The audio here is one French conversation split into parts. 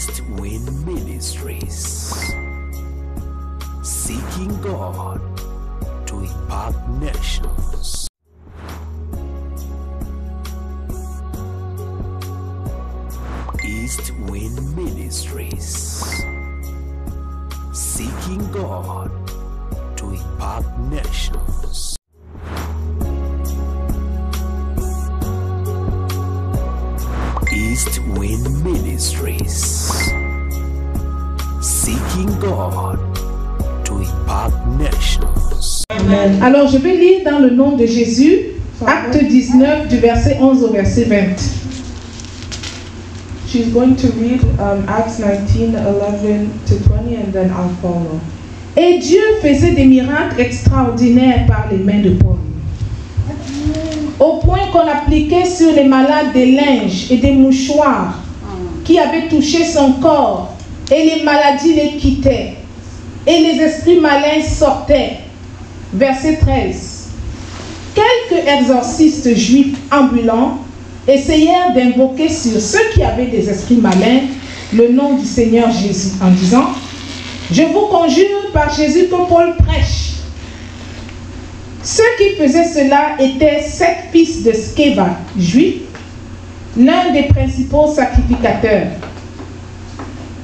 East Wind Ministries, seeking God to impact nations. East Wind Ministries, seeking God to impact nations. East Wind Ministries, seeking God to impact nations. Amen. Alors je vais lire dans le nom de Jésus, Acte 19 du verset 11 au verset 20. She's going to read Acts 19, 11 to 20, and then I'll follow. Et Dieu faisait des miracles extraordinaires par les mains de Paul, au point qu'on appliquait sur les malades des linges et des mouchoirs qui avaient touché son corps, et les maladies les quittaient, et les esprits malins sortaient. Verset 13. Quelques exorcistes juifs ambulants essayèrent d'invoquer sur ceux qui avaient des esprits malins le nom du Seigneur Jésus, en disant: je vous conjure par Jésus que Paul prêche. Ceux qui faisaient cela étaient 7 fils de Sceva, juifs, l'un des principaux sacrificateurs.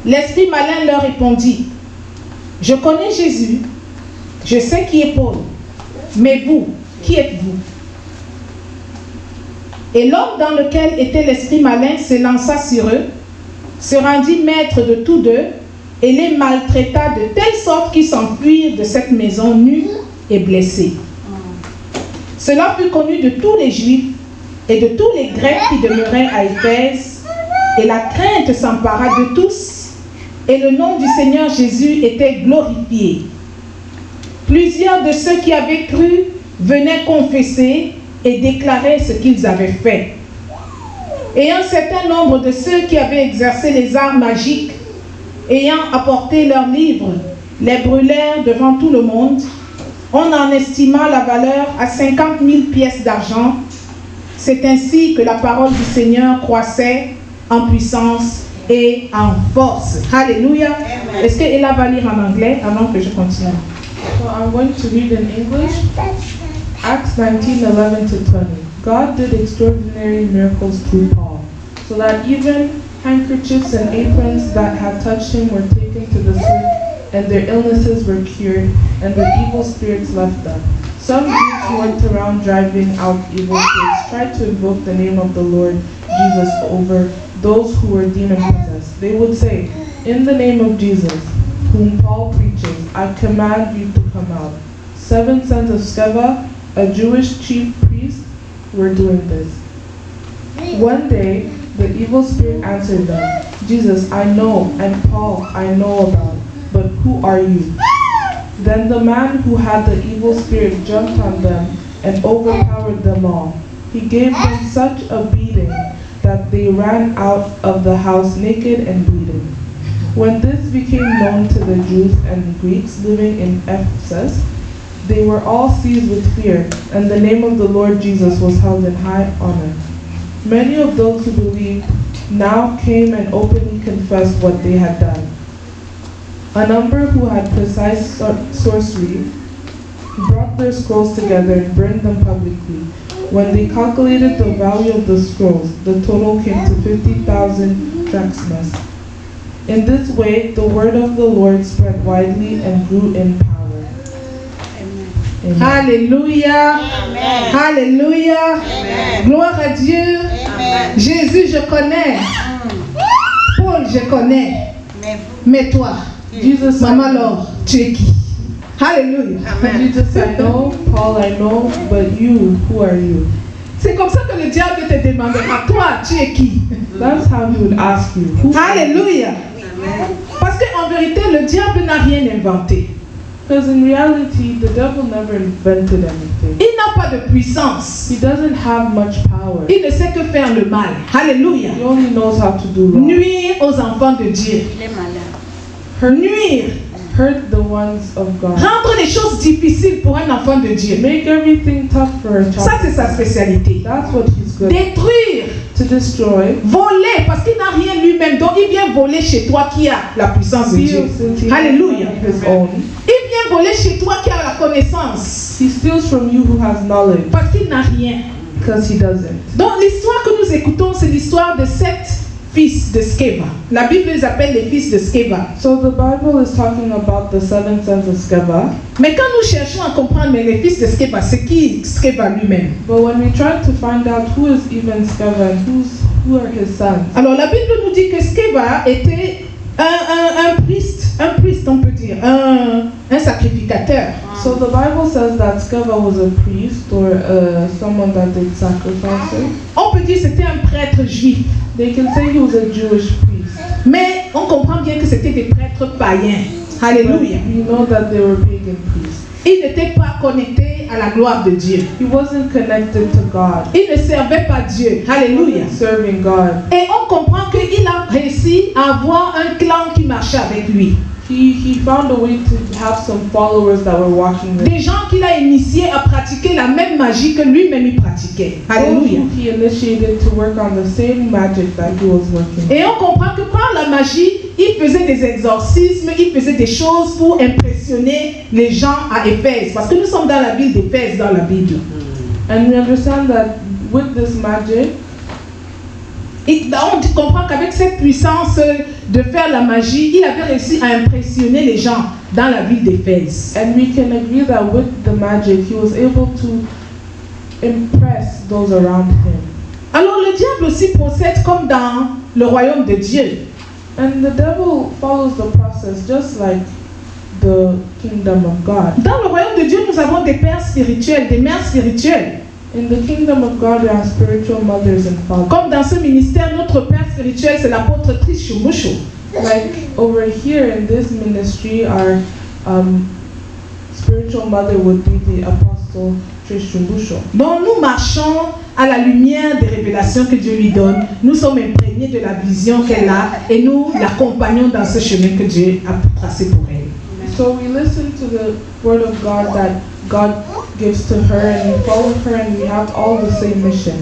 L'esprit malin leur répondit: je connais Jésus, je sais qui est Paul, mais vous, qui êtes-vous? Et l'homme dans lequel était l'esprit malin se lança sur eux, se rendit maître de tous deux, et les maltraita de telle sorte qu'ils s'enfuirent de cette maison nus et blessés. Cela fut connu de tous les Juifs et de tous les Grecs qui demeuraient à Éphèse, et la crainte s'empara de tous, et le nom du Seigneur Jésus était glorifié. Plusieurs de ceux qui avaient cru venaient confesser et déclarer ce qu'ils avaient fait. Et un certain nombre de ceux qui avaient exercé les arts magiques, ayant apporté leurs livres, les brûlèrent devant tout le monde. On en estima la valeur à 50 000 pièces d'argent. C'est ainsi que la parole du Seigneur croissait en puissance et en force. Alléluia. Est-ce qu'Ella va lire en anglais avant que je continue? So I'm going to read in English. Acts 19, 11 to 20. God did extraordinary miracles through Paul, so that even handkerchiefs and aprons that had touched him were taken to the sick, and their illnesses were cured, and the evil spirits left them. Some Jews who went around driving out evil spirits tried to invoke the name of the Lord Jesus over those who were demon-possessed. They would say, in the name of Jesus, whom Paul preaches, I command you to come out. 7 sons of Sceva, a Jewish chief priest, were doing this. One day, the evil spirit answered them, Jesus I know, and Paul I know about, but who are you? Then the man who had the evil spirit jumped on them and overpowered them all. He gave them such a beating that they ran out of the house naked and bleeding. When this became known to the Jews and Greeks living in Ephesus, they were all seized with fear, and the name of the Lord Jesus was held in high honor. Many of those who believed now came and openly confessed what they had done. A number who had precise sorcery brought their scrolls together and burned them publicly. When they calculated the value of the scrolls, the total came to 50,000 drachmas. In this way, the word of the Lord spread widely and grew in power. Amen. Alléluia. Amen. Alléluia. Amen. Gloire à Dieu. Amen. Jésus, je connais. Paul, je connais. Mais toi, Jesus, Maman Laure, tu es qui? Alléluia. Jesus, I know, Paul, I know, but you, who are you? C'est comme ça que le diable te demandera, toi, tu es qui? That's how he would ask you. Who Alléluia. Parce qu'en vérité, le diable n'a rien inventé. Because in reality, the devil never invented anything. Il n'a pas de puissance. He doesn't have much power. Il ne sait que faire le mal. Alléluia. He only knows how to do wrong. Nuire aux enfants de Dieu. Nuire. Hurt the ones of God. Rendre les choses difficiles pour un enfant de Dieu. Make everything tough for a child. Ça, c'est sa spécialité. That's what he's good at. Détruire. To destroy. Voler parce qu'il n'a rien lui-même, donc il vient voler chez toi qui a la puissance de Dieu. Alléluia. Il vient voler chez toi qui a la connaissance. He steals from you who has knowledge. Parce qu'il n'a rien. Because he doesn't. Donc l'histoire que nous écoutons, c'est l'histoire de 7 fils de Sceva. La Bible les appelle les fils de Sceva. So the Bible is talking about the 7 sons of Sceva. Mais quand nous cherchons à comprendre mais les fils de Sceva, c'est qui Sceva lui-même? But when we try to find out who is even Sceva and who are his sons. Alors la Bible nous dit que Sceva était un priest on peut dire, un sacrificateur. So the Bible says that Sceva was a priest or someone that did sacrifices. On peut dire que c'était un prêtre juif. They can say he was a Jewish priest. Mais on comprend bien que c'était des prêtres païens. Alléluia. We know that they were pagan priests. Il n'était pas connecté à la gloire de Dieu. He wasn't connected to God. Il ne servait pas Dieu. Alléluia. Serving God. Et on comprend qu'il a réussi à avoir un clan qui marchait avec lui. He found a way to have some followers that were walking with him. Des gens qu'il a initiés à pratiquer la même magie que lui-même il pratiquait. Alléluia. He initiated to work on the same magic that he was working. Et on comprend que par la magie, il faisait des exorcismes, il faisait des choses pour impressionner les gens à Éphèse. Parce que nous sommes dans la ville d'Éphèse dans la Bible. And we understand that with this magic, on comprend qu'avec cette puissance de faire la magie, il avait réussi à impressionner les gens dans la ville d'Éphèse. And we can agree that with the magic, he was able to impress those around him. Alors le diable aussi procède comme dans le royaume de Dieu. And the devil follows the process just like the kingdom of God. Dans le royaume de Dieu, nous avons des pères spirituels, des mères spirituelles. In the kingdom of God, we have spiritual mothers and fathers. Comme dans ce ministère, notre père spirituel, c'est l'apôtre Trishumusho. Like over here in this ministry, our spiritual mother would be the apostle Trishumusho. Donc nous marchons à la lumière des révélations que Dieu lui donne. Nous sommes imprégnés de la vision qu'elle a et nous l'accompagnons dans ce chemin que Dieu a tracé pour elle. So we listen to the word of God that God gives to her, and we follow her, and we have all the same missions.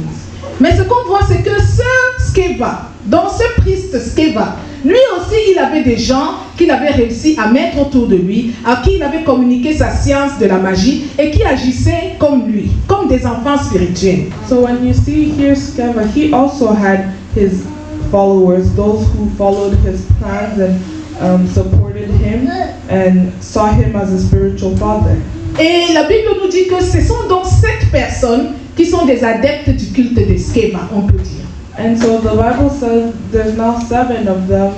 Mais ce qu'on voit, c'est que ce Sceva, dans ce priest Sceva, lui aussi, il avait des gens qu'il avait réussi à mettre autour de lui, à qui il avait communiqué sa science de la magie et qui agissaient comme lui, comme des enfants spirituels. So when you see here Sceva, he also had his followers, those who followed his plans and supported him and saw him as a spiritual father. Et la Bible nous dit que ce sont donc 7 personnes qui sont des adeptes du culte de Sceva, on peut dire. And so the Bible says there's now 7 of them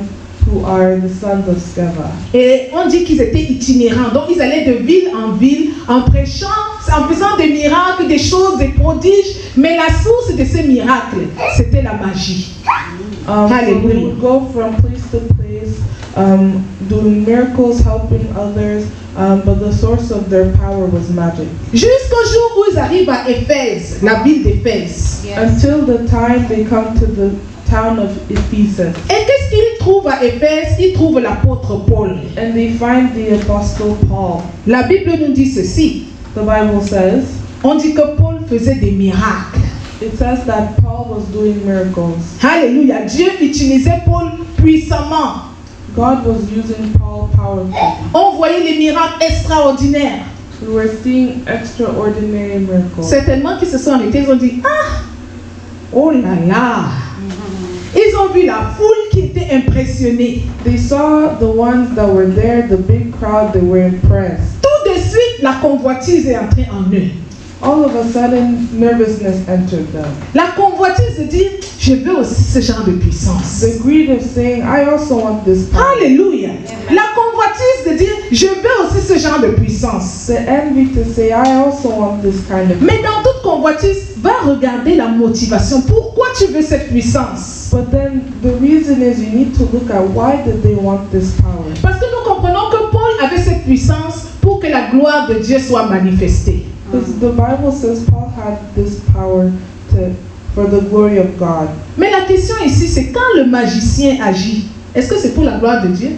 who are the sons of Sceva. Et on dit qu'ils étaient itinérants, donc ils allaient de ville en ville en prêchant, en faisant des miracles, des choses, des prodiges, mais la source de ces miracles, c'était la magie. So they would go from place to place, doing miracles, helping others, but the source of their power was magic. Jusqu'au jour où ils arrivent à Éphèse, la ville d'Éphèse. Until the time they come to the town of Ephesus. Et qu'est-ce qu'ils trouvent à Éphèse? Ils trouvent l'apôtre Paul. And they find the apostle Paul. La Bible nous dit ceci. The Bible says, on dit que Paul faisait des miracles. It says that Paul was doing miracles. Alléluia. Dieu utilisait Paul puissamment. God was using Paul powerfully. On voyait les miracles extraordinaires. We were seeing extraordinary miracles. Certainement qu'ils se sont arrêtés, ils ont dit, ah, oh là là. Ils ont vu la foule qui était impressionnée. They saw the ones that were there, the big crowd, they were impressed. Tout de suite, la convoitise est entrée en eux. All of a sudden, nervousness entered them. La convoitise de dire, je veux aussi ce genre de puissance. The greed of saying, I also want this power. Alléluia. La convoitise de dire, je veux aussi ce genre de puissance. The envy to say, I also want this kind of. Mais dans toute convoitise, va regarder la motivation. Pourquoi tu veux cette puissance? But then the reason is you need to look at why did they want this power. Parce que nous comprenons que Paul avait cette puissance pour que la gloire de Dieu soit manifestée. Because the Bible says Paul had this power for the glory of God. Mais la question ici, c'est quand le magicien agit, est-ce que c'est pour la gloire de Dieu?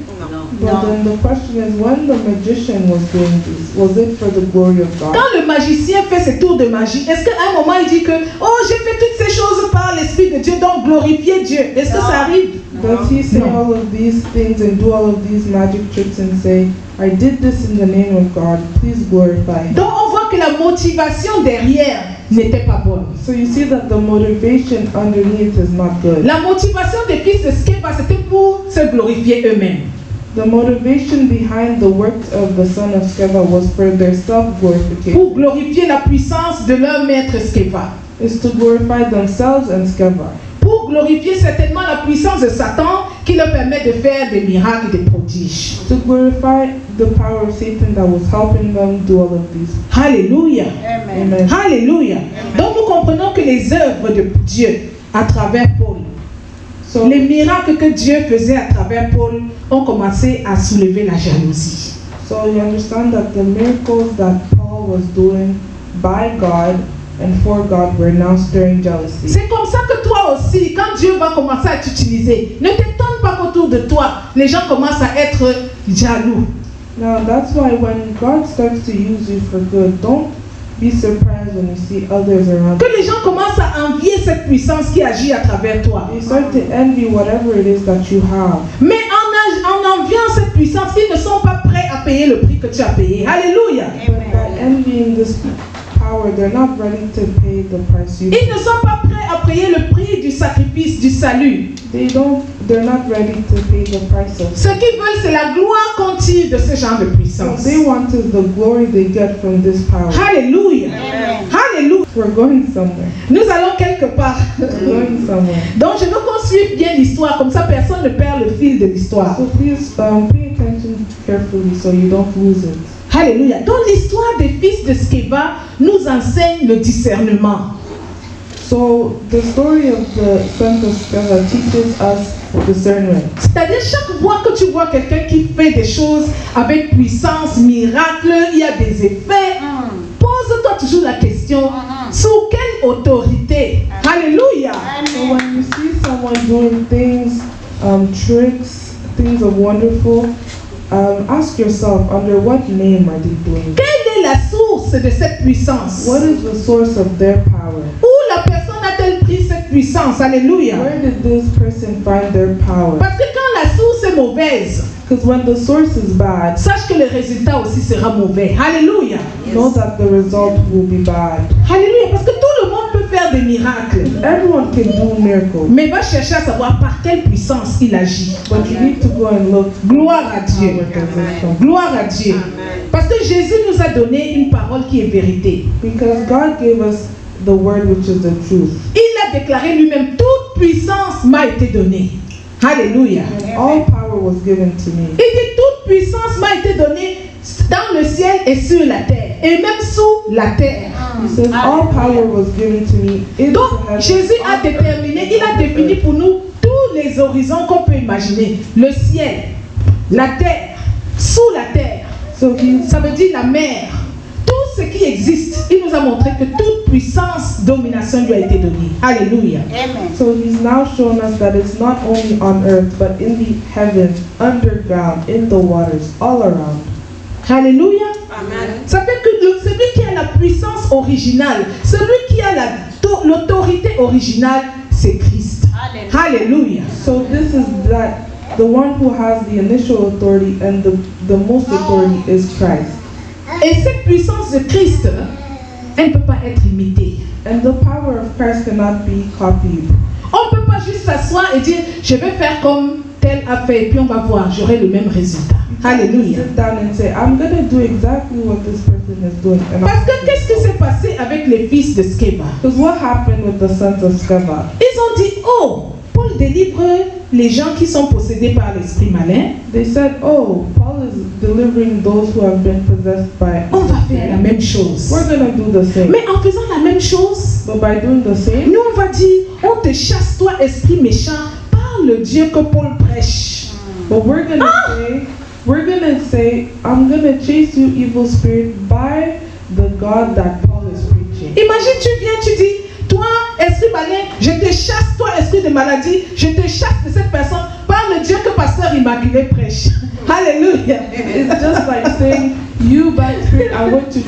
But then the question is, when the magician was doing this, was it for the glory of God? Quand le magicien fait ses tours de magie, est-ce qu'à un moment il dit que oh, j'ai fait toutes ces choses par l'Esprit de Dieu, donc glorifier Dieu? Est-ce que ça arrive? Does he say all of these things and do all of these magic tricks and say, I did this in the name of God, please glorify him? Donc on voit que la motivation derrière n'était pas bonne. So you see that the motivation underneath is not good. La motivation des fils de Sceva, c'était pour se glorifier eux-mêmes. The motivation behind the works of the son of Sceva was for their self-glorification. Pour glorifier la puissance de leur maître Sceva. Is to glorify themselves and Sceva. Pour glorifier certainement la puissance de Satan qui leur permet de faire des miracles et des prodiges. To glorify the power of Satan that was helping them do all of these. Alléluia. Amen. Alléluia. Donc nous comprenons que les œuvres de Dieu à travers Paul, So, les miracles que Dieu faisait à travers Paul ont commencé à soulever la jalousie. so you understand that the miracles that Paul was doing by God and for God were now stirring jealousy. C'est comme ça que toi aussi, quand Dieu va commencer à t'utiliser, ne t'étonne pas qu'autour de toi, les gens commencent à être jaloux. Now that's why when God starts to use you for good, don't be surprised when you see others around Que you. les gens commencent à envier cette puissance qui agit à travers toi. You start to envy whatever it is that you have. Mais en enviant cette puissance, ils ne sont pas prêts à payer le prix que tu as payé. Alléluia. But by envying this power, they're not ready to pay the price you Ils ne sont pas prêts à payer le prix du sacrifice, du salut. They're not ready to pay the price of. Ce qu'ils veulent, c'est la gloire qu'on tire de ce genre de What puissance. they want is the glory they get from this power. Alléluia. Alléluia. We're going somewhere. Nous allons quelque part. We're going somewhere. Donc je veux qu'on suive bien l'histoire, comme ça personne ne perd le fil de l'histoire. So please pay attention carefully so you don't lose it. Alléluia. Donc l'histoire des fils de Sceva nous enseigne le discernement. So the story of the sons of Sceva teaches us discernment. C'est-à-dire chaque fois que tu vois quelqu'un qui fait des choses avec puissance, miracle, il y a des effets, pose-toi toujours la question, sous quelle autorité? Alléluia. So when you see someone doing things, tricks, things of wonderful, ask yourself, under what name are they doing? Quelle est la source de cette puissance? What is the source of their power? Où la personne a-t-elle pris cette puissance? Alléluia. Where did this person find their power? Parce que quand la source est mauvaise, Because when the source is bad, sache que le résultat aussi sera mauvais. Alléluia. know that the result will be bad. Alléluia. Parce que tout le monde peut faire des miracles. Everyone can do miracles, Mais va chercher à savoir par quelle puissance il agit. but you need to go and look. Gloire à Dieu. Where does it come? Gloire à Dieu. Parce que Jésus nous a donné une parole qui est vérité. Because God gave us the word which is the truth. Il a déclaré lui-même, toute puissance m'a été donnée. Alléluia. And all power was given to me. Il dit, toute puissance m'a été donnée dans le ciel et sur la terre. Et même sous la terre. He says all power was given to me in the Donc, heavens. Jésus a déterminé, il a défini pour nous tous les horizons qu'on peut imaginer. Le ciel, la terre, sous la terre. So Ça veut dire la mer. Tout ce qui existe, il nous a montré que toute puissance, domination lui a été donnée. Alléluia. he's now shown us that it's not only on earth, but in the heavens, underground, in the waters, all around. Alléluia. Ça fait que celui qui a la puissance originale, celui qui a l'autorité originale, c'est Christ. Alléluia. So this is that the one who has the initial authority and the most authority is Christ. Et cette puissance de Christ, elle ne peut pas être imitée. And the power of Christ cannot be copied. On ne peut pas juste s'asseoir et dire, je vais faire comme tel a fait, et puis on va voir, j'aurai le même résultat. Alléluia. Sit down and say, I'm going to do exactly what this person is doing. And Parce que qu'est-ce qui s'est passé avec les fils de Sceva? Because what happened with the sons of Sceva? Ils ont dit, oh, Paul délivre les gens qui sont possédés par l'esprit malin. They said, oh, Paul is delivering those who have been possessed by. On va faire la même chose. We're going to do the same. Mais en faisant la même chose, But by doing the same, nous on va dire, on te chasse toi esprit méchant par le Dieu que Paul prêche. but we're going to say, I'm going to chase you, evil spirit, by the God that Paul is preaching. Imagine, tu viens, tu dis, toi esprit malin, je te chasse, toi esprit de maladie, je te chasse de cette personne par le Dieu que Pasteur Immaculé prêche. Alléluia. It's just like saying, you by the Spirit, I'm going to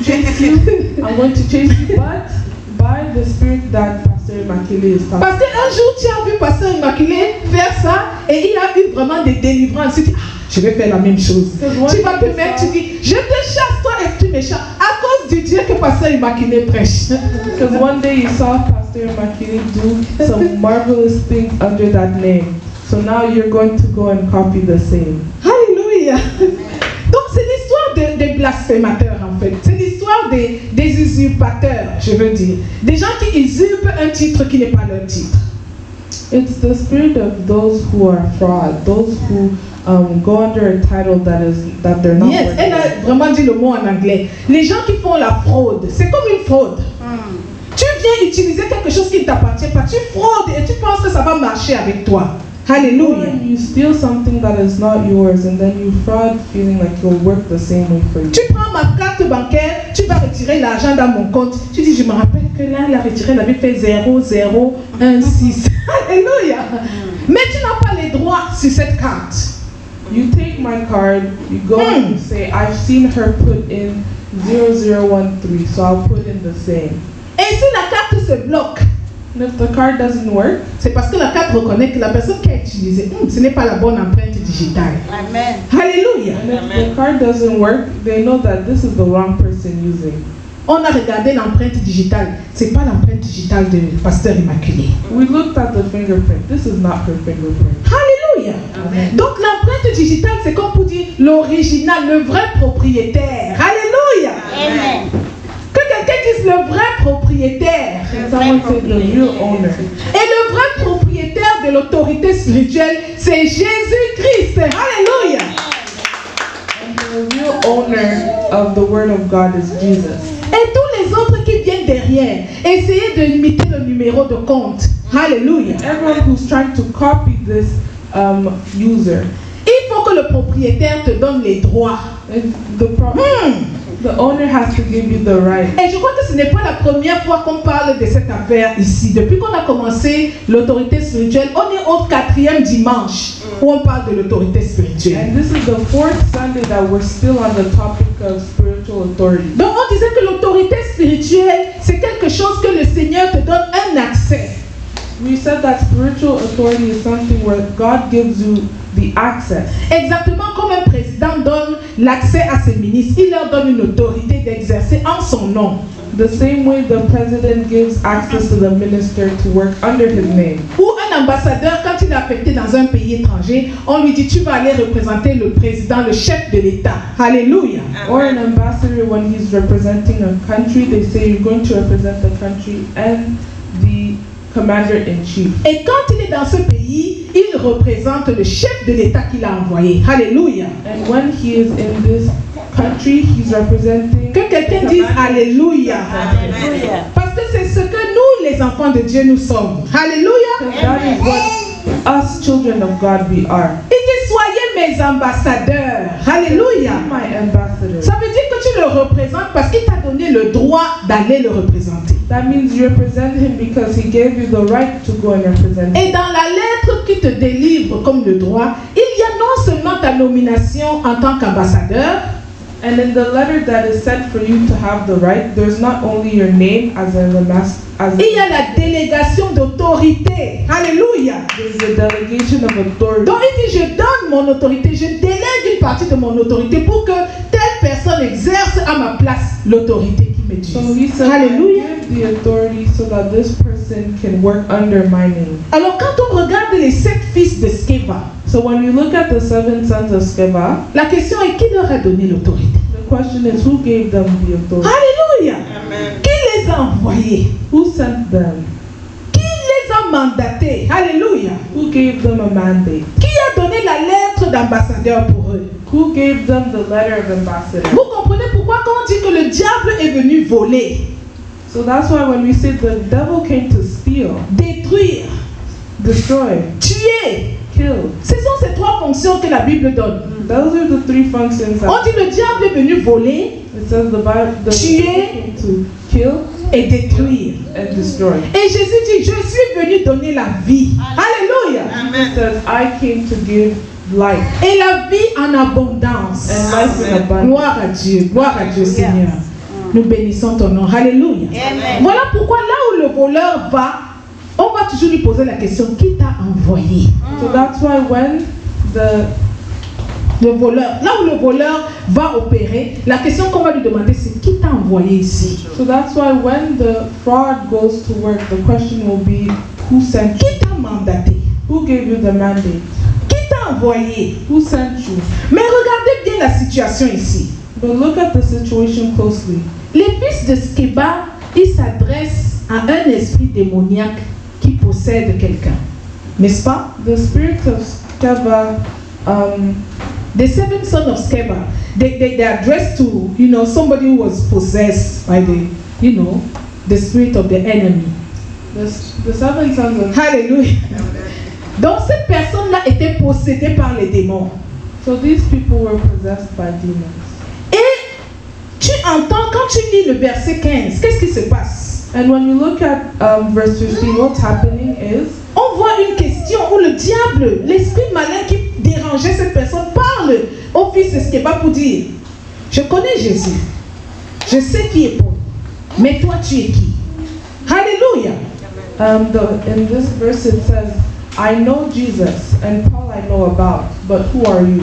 chase you, but by the Spirit that Pastor Immaculé is talking. Parce qu'un jour, tu as vu Pasteur Immaculé faire ça et il a eu vraiment des délivrances. Tu dis, je vais faire la même chose. Tu vas te mettre, tu dis, je te chasse, toi, esprit méchant, à cause du Dieu que Pasteur Immaculé prêche. Because one day you saw Pastor Immaculé do some marvelous things under that name. So now you're going to go and copy the same. Alléluia. Donc c'est l'histoire des blasphémateurs en fait. C'est l'histoire des usurpateurs, je veux dire. Des gens qui usurpent un titre qui n'est pas leur titre. It's the spirit of those who are fraud, those who go under a title that they're not. Yes, elle a vraiment dit le mot en anglais. Les gens qui font la fraude, c'est comme une fraude. Tu viens utiliser quelque chose qui ne t'appartient pas, tu fraudes et tu penses que ça va marcher avec toi. Hallelujah. You steal something that is not yours and then you fraud feeling like you'll work the same way for you. Tu prends ma carte bancaire, tu vas retirer l'argent dans mon compte. Tu dis, je me rappelle que là, elle a retiré, elle avait fait 0016. Alléluia. Mais tu n'as pas les droits sur cette carte. You take my card, you go and you say, I've seen her put in 0013, so I'll put in the same. Et si la carte se bloque, and if the card doesn't work, c'est parce que la carte reconnaît que la personne qui a utilisé, ce n'est pas la bonne empreinte digitale. Amen. Alléluia. And if the card doesn't work, they know that this is the wrong person using. On a regardé l'empreinte digitale. C'est pas l'empreinte digitale de Pasteur Immaculé. We looked at the fingerprint. This is not her fingerprint. Alléluia. Amen. Donc l'empreinte digitale, c'est comme pour dire l'original, le vrai propriétaire. Alléluia. Amen. Que quelqu'un dise le vrai propriétaire. Someone said the real owner. Et le vrai propriétaire de l'autorité spirituelle, c'est Jésus-Christ. Alléluia. And the real owner of the Word of God is Jesus. Et tous les autres qui viennent derrière, essayez de limiter le numéro de compte. Alléluia. Everyone who's trying to copy this user, Il faut que le propriétaire te donne les droits. the owner has to give you the right. Et je crois que ce n'est pas la première fois qu'on parle de cette affaire ici. Depuis qu'on a commencé l'autorité spirituelle, on est au 4e dimanche où on parle de l'autorité spirituelle. And this is the 4th Sunday that we're still on the topic of spiritual authority. Donc on disait que l'autorité spirituelle, c'est quelque chose que le Seigneur te donne un accès. We said that spiritual authority is something where God gives you the access. Exactement comme un président donne l'accès à ses ministres, il leur donne une autorité d'exercer en son nom. The same way the president gives access to the minister to work under his name. Ou un ambassadeur, quand il est affecté dans un pays étranger, on lui dit tu vas aller représenter le président, le chef de l'État. Alléluia. Or an ambassador, when he's representing a country, they say you're going to represent the country and the commander-in-chief. Et quand il est dans ce pays, il représente le chef de l'État qu'il a envoyé. Alléluia. And when he is in this country, he's representing. Que quelqu'un dise Alléluia. Alléluia. Parce que c'est ce que nous, les enfants de Dieu, nous sommes. Alléluia. That is what us children of God we are. Il dit soyez mes ambassadeurs. Alléluia. My ambassador. Ça veut dire que tu le représentes parce qu'il t'a donné le droit d'aller le représenter. That means you represent him because he gave you the right to go and represent him. Et dans la lettre qui te délivre comme le droit, il y a non seulement ta nomination en tant qu'ambassadeur, And in the letter that is sent for you to have the right, there's not only your name as a il y a la délégation d'autorité. Alléluia. There's the delegation of authority. Donc il dit, je donne mon autorité, je délègue une partie de mon autorité pour que telle personne exerce à ma place l'autorité qui m'est due. So he said, Alléluia. I give the authority so that this person can work under my name. Alors quand on regarde les 7 fils de Sceva, So when you look at the 7 sons of Sceva, la question est qui leur a donné l'autorité? the question is who gave them the authority? Alléluia. Amen. Qui les a envoyés? Who sent them? Qui les a mandatés? Alléluia. Who gave them a mandate? Qui a donné la lettre d'ambassadeur pour eux? Who gave them the letter of ambassador? Vous comprenez pourquoi quand on dit que le diable est venu voler, So that's why when we say the devil came to steal, détruire, destroy, tuer, kill, ce sont ces 3 fonctions que la Bible donne. those are the 3 functions On that dit le diable est venu voler, it says the devil Tuer, came to kill, et détruire. and destroy. Et Jésus dit, je suis venu donner la vie. Alléluia. Jesus says, I came to give life Et la vie en abondance. and life in abundance. Gloire à Dieu Seigneur. Nous bénissons ton nom. Alléluia. Voilà pourquoi là où le voleur va, on va toujours lui poser la question, qui t'a envoyé? So that's why when Le voleur, là où le voleur va opérer, la question qu'on va lui demander, c'est qui t'a envoyé ici? So that's why when the fraud goes to work, the question will be, who sent you? Qui t'a mandaté? Who gave you the mandate? Qui t'a envoyé? Who sent you? Mais regardez bien la situation ici. But look at the situation closely. Les fils de Sceva, ils s'adressent à un esprit démoniaque qui possède quelqu'un. N'est-ce pas? The spirit of Sceva, The seven sons of Sceva, they address to, somebody who was possessed by the spirit of the enemy. the seven sons of Hallelujah. Donc cette personne-là était possédée par les démons. So these people were possessed by demons. Et tu entends, quand tu lis le verset 15, qu'est-ce qui se passe? And when you look at verse 15, what's happening is On voit une question où le diable, l'esprit malin qui dérangeait cette personne, parle au fils de Sceva pour dire, je connais Jésus, je sais qui est Paul, mais toi tu es qui? Alléluia. in this verse it says, I know Jesus and Paul I know about, but who are you?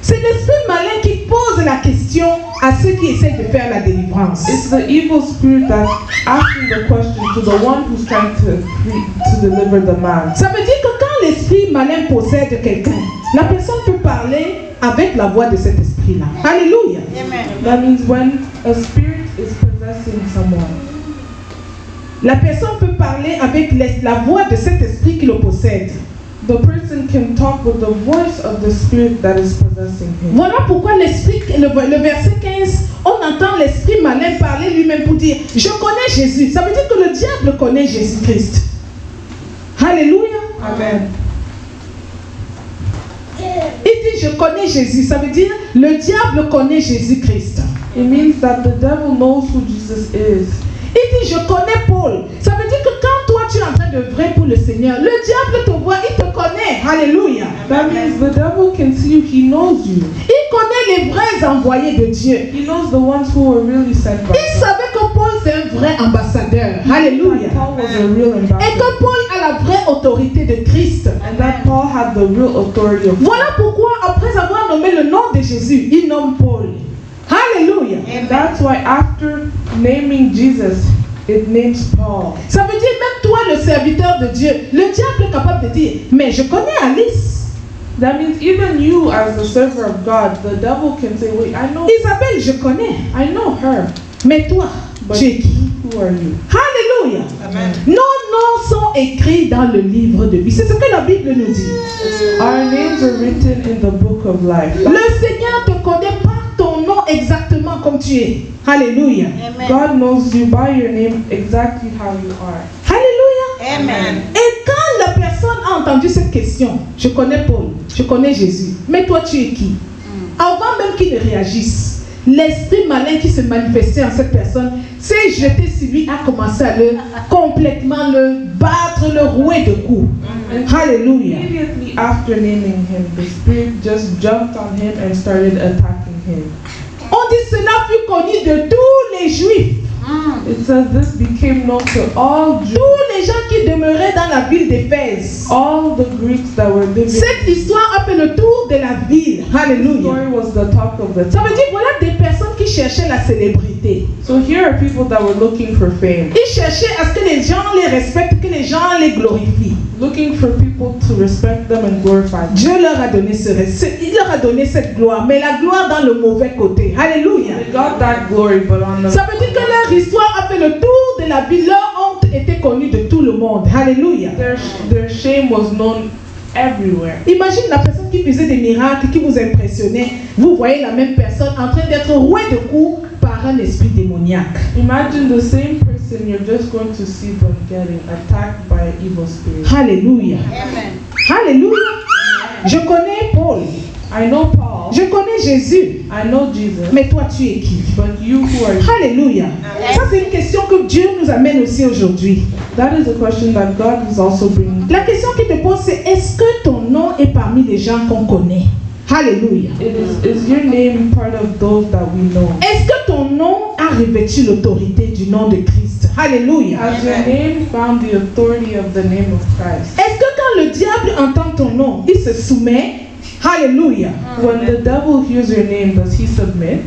C'est l'esprit malin qui pose la question à ceux qui essaient de faire la délivrance. It's the evil spirit that's asking the question to the one who's trying to deliver the man. Ça veut dire que quand l'esprit malin possède quelqu'un, la personne peut parler avec la voix de cet esprit-là. Alléluia. That means when a spirit is possessing someone, La personne peut parler avec la voix de cet esprit qui le possède. the person can talk with the voice of the spirit that is possessing him. Voilà pourquoi le verset 15, on entend l'esprit malin parler lui-même pour dire, je connais Jésus. Ça veut dire que le diable connaît Jésus-Christ. Alléluia. Amen. Il dit, je connais Jésus. Ça veut dire, le diable connaît Jésus-Christ. It means that the devil knows who Jesus is. Il dit, je connais Paul. Ça veut dire que quand toi tu es en train de vrai pour le Seigneur, le diable te voit, il te connaît. Alléluia. That means the devil can see you, he knows you. Il connaît les vrais envoyés de Dieu. He knows the ones who were really sent by Il God. savait que Paul c'est un vrai ambassadeur. Alléluia. Paul was a real Et ambassador. que Paul a la vraie autorité de Christ. And that Paul had the real authority of Voilà pourquoi, après avoir nommé le nom de Jésus, il nomme Paul. Alléluia. And that's why after naming Jesus, it names Paul. Ça veut dire même toi, le serviteur de Dieu, le diable est capable de dire, mais je connais Alice. That means even you as the server of God, the devil can say, wait, I know Isabelle, I know her. mais toi, But tu es qui? who are you? Alléluia. Amen. Nos noms sont écrits dans le livre de vie. C'est ce que la Bible nous dit. Our names are written in the book of life. Le Seigneur te connaît par ton nom exactement comme tu es. Alléluia. God knows you by your name exactly how you are. Alléluia. Amen. Et quand la personne a entendu cette question, je connais Paul, je connais Jésus, mais toi tu es qui? Avant même qu'il ne réagisse, l'esprit malin qui se manifestait en cette personne s'est jeté sur lui, a commencé à complètement le battre, le rouer de coups. Alléluia. Immediately after naming him, the spirit just jumped on him and started attacking him. On dit cela fut connu de tous les Juifs, It says this became known to all Jews, tous les gens qui demeuraient dans la ville d'Éphèse. all the Greeks that were living. Cette histoire a fait le tour de la ville. The Alléluia. story was the talk of the Ça veut town. dire voilà des personnes qui cherchaient la célébrité. So here are people that were looking for fame, Ils cherchaient à ce que les gens les respectent, que les gens les glorifient. looking for people to respect them and glorify them. Dieu leur a donné il leur a donné cette gloire, mais la gloire dans le mauvais côté. Alléluia. They got that glory, but on the Ça veut dire que leur histoire a fait le tour de la ville. Leur honte était connue de tout le monde. Alléluia. their shame was known everywhere. Imagine la personne qui faisait des miracles, qui vous impressionnait. Vous voyez la même personne en train d'être rouée de coups par un esprit démoniaque. Imagine the same person, you're just going to see them getting attacked by an evil spirit. Alléluia. Amen. Alléluia. Je connais Paul. I know Paul. Je connais Jésus, I know Jesus, mais toi tu es qui? but you who are you? Alléluia. Ça c'est une question que Dieu nous amène aussi aujourd'hui. That is a question that God is also bringing. La question qui te pose c'est est-ce que ton nom est parmi les gens qu'on connaît? Alléluia. Is your name part of those that we know? Est-ce que ton nom a revêtu l'autorité du nom de Christ? Alléluia. Has your name found the authority of the name of Christ? Est-ce que quand le diable entend ton nom, il se soumet? Alléluia. When the devil hears your name, does he submit?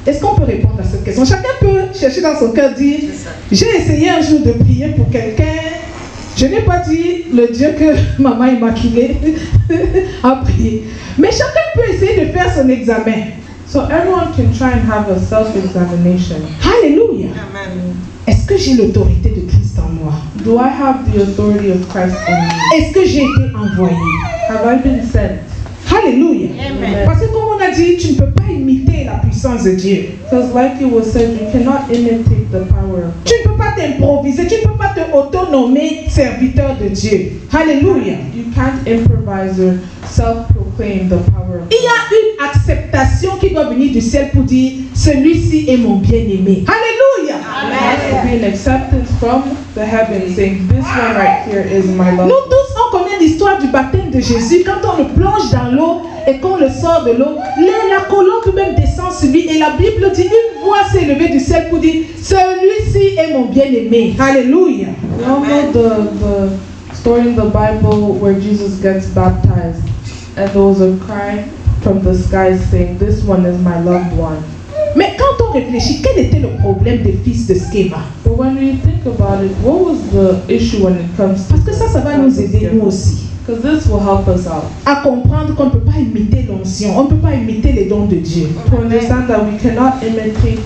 Est-ce qu'on peut répondre à cette question? Chacun peut chercher dans son cœur, dire, j'ai essayé un jour de prier pour quelqu'un. Je n'ai pas dit le Dieu que maman immaculée a prié. Mais chacun peut essayer de faire son examen. So everyone can try and have a self-examination. Alléluia. Est-ce que j'ai l'autorité de Christ en moi? Do I have the authority of Christ in me? Est-ce que j'ai été envoyé? Have I been sent? Alléluia. Amen. Parce que comme on a dit, tu ne peux pas imiter la puissance de Dieu. Because like it was said, you cannot imitate the power of Tu ne peux pas t'improviser, tu ne peux pas te auto-nommer serviteur de Dieu. Alléluia. You can't improvise or self-proclaim the power of Il y a une acceptation qui doit venir du ciel pour dire, celui-ci est mon bien-aimé. Alléluia. There has to be an acceptance from the heavens saying, this one right here is my love. Nous tous, on connaît l'histoire du baptême de Jésus. Quand on le plonge dans l'eau et qu'on le sort de l'eau, la colombe même descend sur lui. Et la Bible dit, une voix s'est élevée du ciel pour dire, celui-ci est mon bien-aimé. Alléluia. We all know the story in the Bible where Jesus gets baptized. And there was a cry from the skies saying, this one is my loved one. Mais quand on réfléchit, quel était le problème des fils de Sceva? But when we think about it, what was the issue when it comes to Parce que ça va nous aider nous aussi because this will help us out à comprendre qu'on ne peut pas imiter l'onction, on ne peut pas imiter les dons de Dieu. to understand that we cannot imitate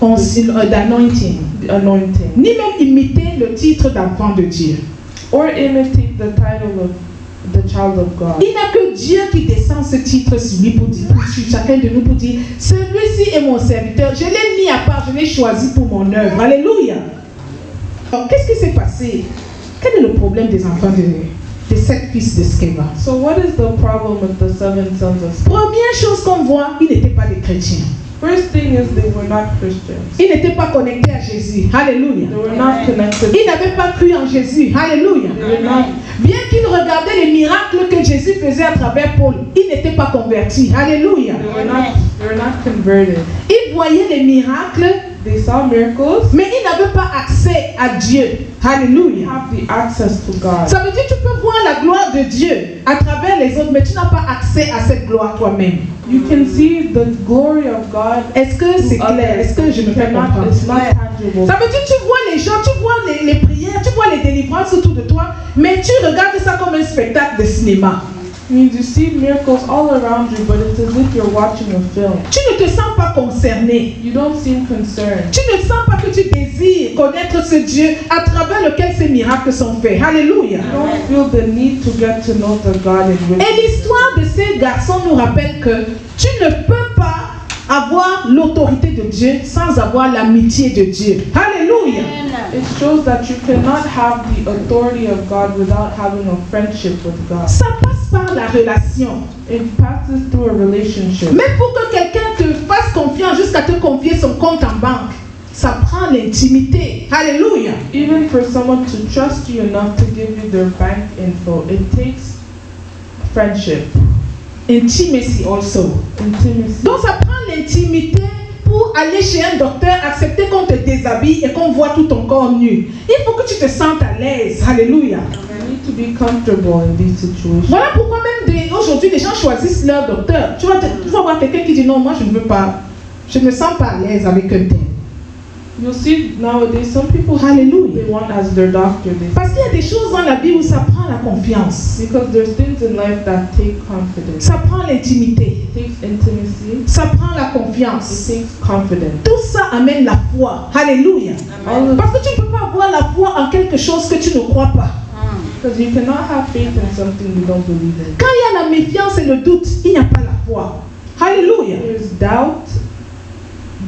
D'anointing. the anointing Ni même imiter le titre d'enfant de Dieu. or imitate the title of the child of God. Il n'y a que Dieu qui descend ce titre sur lui pour dire, sur chacun de nous pour dire, celui-ci est mon serviteur, je l'ai mis à part, je l'ai choisi pour mon œuvre. Alléluia. Alors, qu'est-ce qui s'est passé? Quel est le problème des enfants de 7 fils de Sceva? So what is the problem with the 7 sons of Sceva? Première chose qu'on voit, ils n'étaient pas des chrétiens. First thing is they were not Christians. Ils n'étaient pas connectés à Jésus. Alléluia. They were not connected. Ils n'avaient pas cru en Jésus. Alléluia. They were not, Bien qu'ils regardaient les miracles que Jésus faisait à travers Paul, ils n'étaient pas convertis. Alléluia. they were not converted. Ils voyaient les miracles, They saw miracles. mais ils n'avaient pas accès à Dieu. You Alléluia. have the access to God. Ça veut dire que tu peux voir la gloire de Dieu à travers les autres, mais tu n'as pas accès à cette gloire toi-même. You can see the glory of God. Est-ce que c'est clair? Est-ce que je me fais comprendre? It's not tangible. Ça veut dire que tu vois les gens, tu vois les prières, tu vois les délivrances autour de toi, mais tu regardes ça comme un spectacle de cinéma. I mean, you see miracles all around you, but it's as if you're watching a film. Tu ne te sens pas concerné. You don't seem concerned. Tu ne sens pas que tu désires connaître ce Dieu à travers lequel ces miracles sont faits. Alléluia. You don't feel the need to get to know the God in which. Et l'histoire de ces garçons nous rappelle que tu ne peux pas avoir l'autorité de Dieu sans avoir l'amitié de Dieu. Alléluia. It shows that you cannot have the authority of God without having a friendship with God. Ça passe par la relation. It passes through a relationship. Mais pour que quelqu'un te fasse confiance jusqu'à te confier son compte en banque, ça prend l'intimité. Alléluia. Even for someone to trust you enough to give you their bank info, it takes friendship, Intimacy also. intimacy. Donc ça prend l'intimité pour aller chez un docteur, accepter qu'on te déshabille et qu'on voit tout ton corps nu. Il faut que tu te sentes à l'aise. Alléluia. You need to be comfortable in these situations. Voilà pourquoi même aujourd'hui les gens choisissent leur docteur. Tu vas voir quelqu'un qui dit non, moi je ne veux pas. Je ne me sens pas à l'aise avec un tel. You'll see nowadays some people Hallelujah. they want as their doctor. Parce qu'il y a des choses dans la Bible où ça prend la confiance. Because there's things in life that take confidence. Ça prend l'intimité. It takes intimacy. Ça prend la It confiance. takes confidence. Tout ça amène la foi. Alléluia. All of, Parce que tu ne peux pas avoir la foi en quelque chose que tu ne crois pas. because you cannot have faith in something you don't believe in. Quand il y a la méfiance et le doute, il n'y a pas la foi. Alléluia. There's doubt.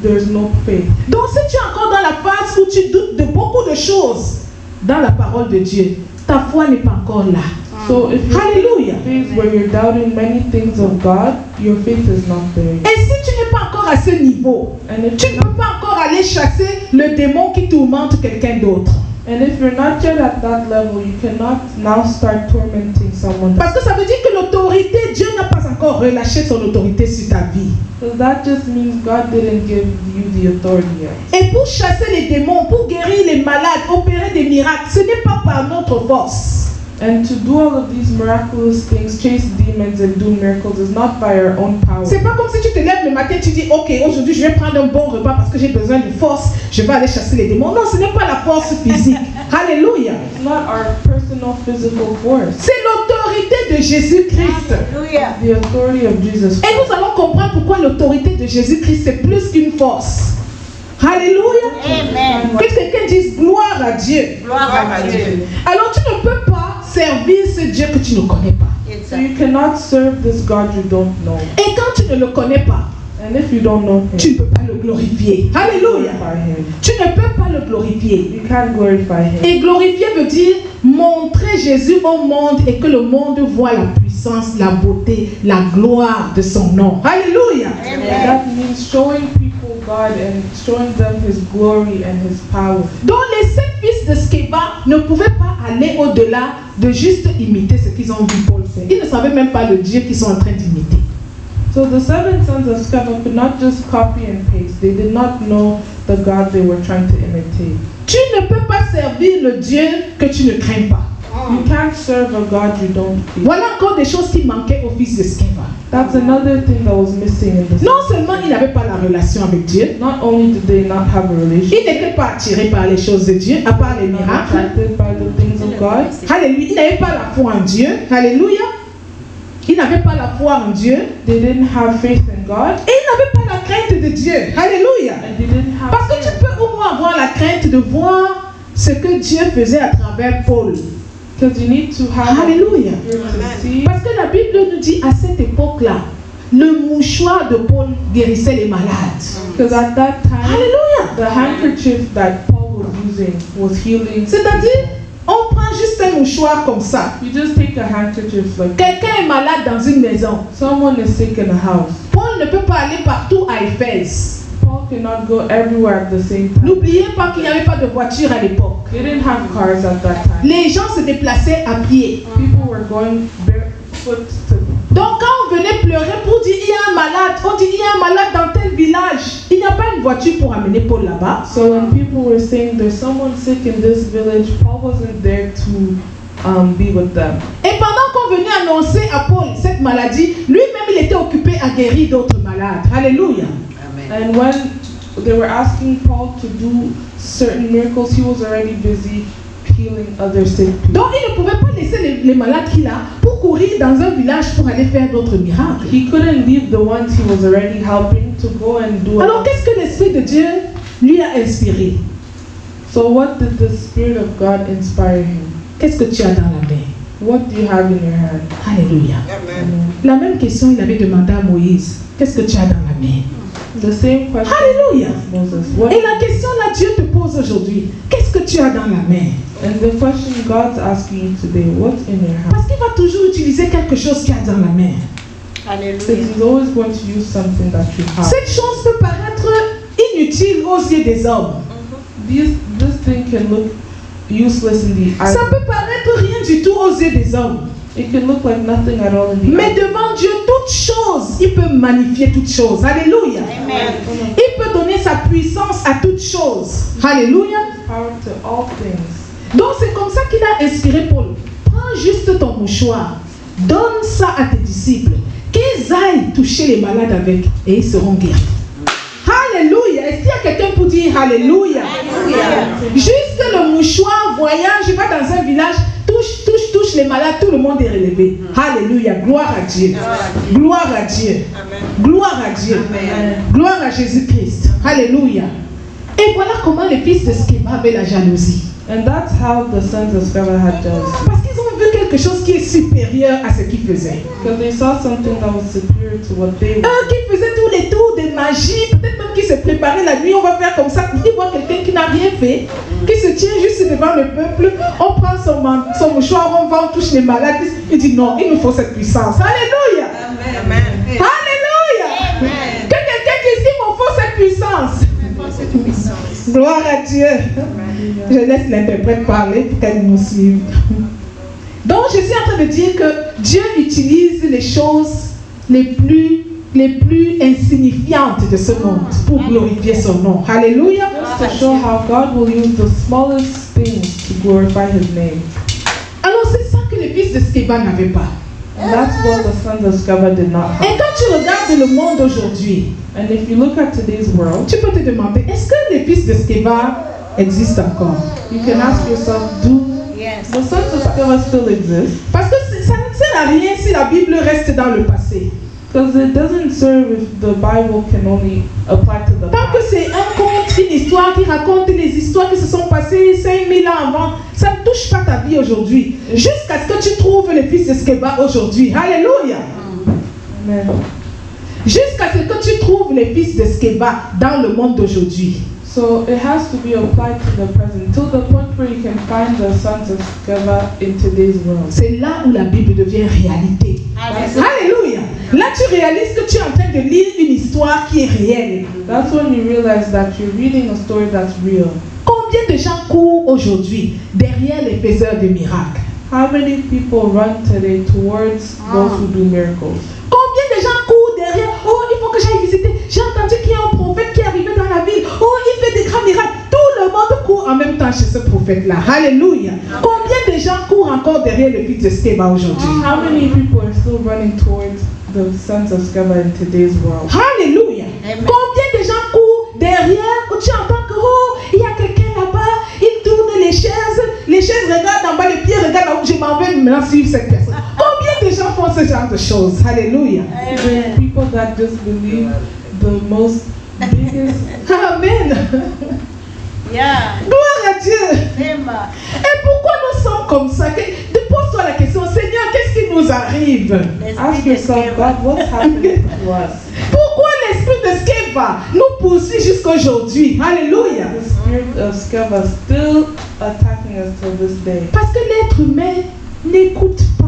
There's no faith. Donc si tu es encore dans la phase où tu doutes de beaucoup de choses dans la parole de Dieu, ta foi n'est pas encore là. So if you're Alléluia. in a phase where you're doubting many things of God, your faith is not there yet. Et si tu n'es pas encore à ce niveau, And if tu you're ne peux not, pas encore aller chasser le démon qui tourmente quelqu'un d'autre. and if you're not yet at that level, you cannot now start tormenting someone. Parce que ça veut dire que l'autorité, Dieu n'a pas encore relâché son autorité sur ta vie. Because that just means God didn't give you the authority yet. Et pour chasser les démons, pour guérir les malades, opérer des miracles, ce n'est pas par notre force. And to do all of these miraculous things, chase demons and do miracles, is not by our own power. C'est pas comme si tu te lèves le matin et tu dis ok, aujourd'hui je vais prendre un bon repas parce que j'ai besoin de force, je vais aller chasser les démons. Non, ce n'est pas la force physique. Alléluia. It's not our personal physical force. C'est l'autorité de Jésus-Christ. The authority of Jesus Et Christ. nous allons comprendre pourquoi l'autorité de Jésus-Christ c'est plus qu'une force. Alléluia. Amen. Que quelqu'un dise gloire à Dieu. Gloire à Dieu. Alors tu ne peux pas servir ce Dieu que tu ne connais pas. So you cannot serve this God you don't know. Et quand tu ne le connais pas, And if you don't know tu Him, ne peux pas le glorifier. Alléluia. glorify Him. Tu ne peux pas le glorifier. You can't glorify Him. Et glorifier veut dire montrer Jésus au monde et que le monde voit la puissance, la beauté, la gloire de son nom. Alléluia. And that means showing people God and showing them His glory and His power. Donc les 7 fils de Sceva ne pouvaient pas aller au-delà de juste imiter ce qu'ils ont vu Paul faire. Ils ne savaient même pas le Dieu qu'ils sont en train d'imiter. So the 7 sons of Sceva could not just copy and paste. They did not know the God they were trying to imitate. Tu ne peux pas servir le Dieu que tu ne crains pas. You can't serve a God you don't fear. Voilà encore des choses qui manquaient au fils de Sceva. That's another thing that was missing in this. Non seulement ils n'avaient pas la relation avec Dieu, Not only did they not have a relationship, ils n'étaient pas attirés par les choses de Dieu, à part les not miracles. attracted by the things of God. Alléluia. Ils n'avaient pas la foi en Dieu. Alléluia. Ils n'avaient pas la foi en Dieu. They didn't have faith in God, Et ils n'avaient pas la crainte de Dieu. Alléluia. and they didn't have Parce que tu fear. peux au moins avoir la crainte de voir ce que Dieu faisait à travers Paul. Because you need to have Alléluia. fear to see. Parce que la Bible nous dit à cette époque-là, le mouchoir de Paul guérissait les malades. Because at that time, Alléluia. the handkerchief that Paul was using was healing. C'est-à-dire, on prend juste un mouchoir comme ça. You just take a handkerchief like Quelqu'un est malade dans une maison. someone is sick in a house. Paul ne peut pas aller partout à Éphèse. Paul cannot go everywhere at the same time. N'oubliez pas qu'il n'y avait pas de voiture à l'époque. They didn't have cars at that time. Les gens se déplaçaient à pied. People were going barefoot to. Donc quand on venait pleurer pour dire il y a un malade, on dit il y a un malade dans tel village. Il n'y a pas une voiture pour amener Paul là-bas. So when people were saying there's someone sick in this village, Paul wasn't there to be with them. Et pendant qu'on venait annoncer à Paul cette maladie, lui-même il était occupé à guérir d'autres malades. Alléluia. And when they were asking Paul to do certain miracles, he was already busy healing other sick people. Donc il ne pouvait pas laisser les malades qu'il a pour courir dans un village pour aller faire d'autres miracles. He couldn't leave the ones he was already helping to go and do Alors it. qu'est-ce que l'Esprit de Dieu lui a inspiré? So what did the Spirit of God inspire him? Qu'est-ce que tu as dans la main? What do you have in your hand? Alléluia. La même question il avait demandé à Moïse. Qu'est-ce que tu as dans la main? The same question Alléluia. as Moses. What? Et la question là Dieu te pose aujourd'hui. Qu'est-ce que tu as dans la main? And the question God's asking you today, what's in your hand? Parce qu'il va toujours utiliser quelque chose qu'il y a dans la main. Because he's always going to use something that you have. Cette chose peut paraître inutile aux yeux des hommes. This thing can look useless in the eyes. Ça peut paraître rien du tout aux yeux des hommes. It can look like nothing at all in the Mais eyes. devant Dieu, toute chose, il peut magnifier toute chose. Alléluia. Il peut donner sa puissance à toute chose. Alléluia. Power to all things. Donc c'est comme ça qu'il a inspiré Paul. Prends juste ton mouchoir. Donne ça à tes disciples. Qu'ils aillent toucher les malades avec et ils seront guéris. Alléluia. Est-ce qu'il y a quelqu'un pour dire Alléluia? Juste le mouchoir, voyage, il va dans un village, touche les malades, tout le monde est relevé. Alléluia. Gloire à Dieu. Gloire à Dieu. Gloire à Dieu. Gloire à Jésus-Christ. Alléluia. Et voilà comment les fils de Sceva avaient la jalousie. And that's how the sons of Sceva had jealousy. Parce qu'ils ont vu quelque chose qui est supérieur à ce qu'ils faisaient. Because they saw something that was superior to what they were. Eux qui faisaient tous les tours de magie, peut-être même qui se préparaient la nuit, on va faire comme ça. Ils voient quelqu'un qui n'a rien fait, qui se tient juste devant le peuple, on prend son mouchoir, on va, on touche les malades. Il dit non, il nous faut cette puissance. Alléluia. Amen. Alléluia. Amen. Que quelqu'un dise qu'il me faut cette puissance. Gloire à Dieu. Je laisse l'interprète parler pour qu'elle nous suive. Donc je suis en train de dire que Dieu utilise les choses les plus insignifiantes de ce monde pour glorifier son nom. Alléluia. Just to show how God will use the smallest things to glorify His name. Alors c'est ça que les fils de Sceva n'avaient pas. And that's what the sons of Sceva did not have. Et quand tu regardes le monde aujourd'hui, And if you look at today's world, tu peux te demander, est-ce que les fils de Sceva existent encore? you can ask yourself, do Yes. the sons of Sceva still exist? Parce que ça ne sert à rien si la Bible reste dans le passé. Because it doesn't serve if the Bible can only apply to the Tant que past. c'est un conte, une histoire qui raconte les histoires qui se sont passées 5000 ans avant, ça ne touche pas ta vie aujourd'hui. Jusqu'à ce que tu trouves les fils de Sceva aujourd'hui. Alléluia. Amen. Jusqu'à ce que tu trouves les fils de Sceva dans le monde d'aujourd'hui. So it has to be applied to the present, till the point where you can find the sons of Sceva in today's world. C'est là où la Bible devient réalité. Alléluia. Là, tu réalises que tu es en train de lire une histoire qui est réelle. That's when you realize that you're reading a story that's real. Combien de gens courent aujourd'hui derrière les faiseurs de miracles? How many people run today towards those who do miracles? Combien de gens courent derrière? Oh, il faut que j'aille visiter. J'ai entendu qu'il y a un prophète qui est arrivé dans la ville. Oh, il fait des grands miracles. Tout le monde court en même temps chez ce prophète-là. Alléluia. Combien de gens courent encore derrière le fils de Sceva aujourd'hui? How many people are still running towards the sons of Sceva in today's world? Alléluia. Amen. Combien de gens courent derrière où tu entends que oh, il y a quelqu'un là-bas, il tourne les chaises regardent en bas, les pieds regardent là où je m'en vais maintenant suivre cette personne. Combien de gens font ce genre de choses? Alléluia. There's people that just believe the most biggest. Amen. Yeah. Gloire à Dieu. Amen. Et pourquoi nous sommes comme ça? Pose-toi la question, Seigneur, qu'est-ce qui nous arrive? Ask yourself, God, what's happening to us? Pourquoi l'esprit de Sceva nous poursuit jusqu'aujourd'hui? Alléluia. The spirit of Sceva is still attacking us till this day. Parce que l'être humain n'écoute pas.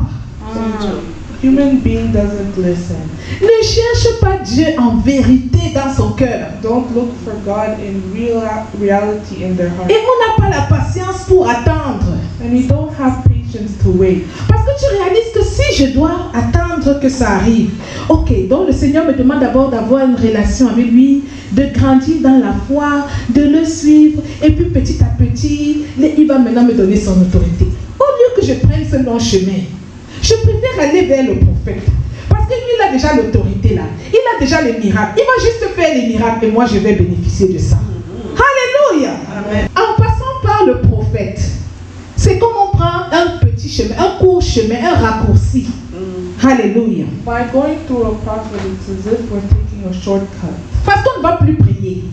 Human being doesn't listen. Ne cherche pas Dieu en vérité dans son cœur. Don't look for God in reality in their heart. Et on n'a pas la patience pour attendre. And we don't have patience to wait. Parce que tu réalises que si je dois attendre que ça arrive, ok, donc le Seigneur me demande d'abord d'avoir une relation avec lui, de grandir dans la foi, de le suivre, et puis petit à petit, il va maintenant me donner son autorité. Au lieu que je prenne ce long chemin, je préfère aller vers le prophète. Parce que lui, il a déjà l'autorité là. Il a déjà les miracles. Il va juste faire les miracles et moi, je vais bénéficier de ça. Alléluia. Amen. En passant par le prophète, c'est comme on prend un petit chemin, un court chemin, un raccourci. Alléluia. By going through a prophet, it's as if we're taking a shortcut. Parce qu'on ne va plus prier.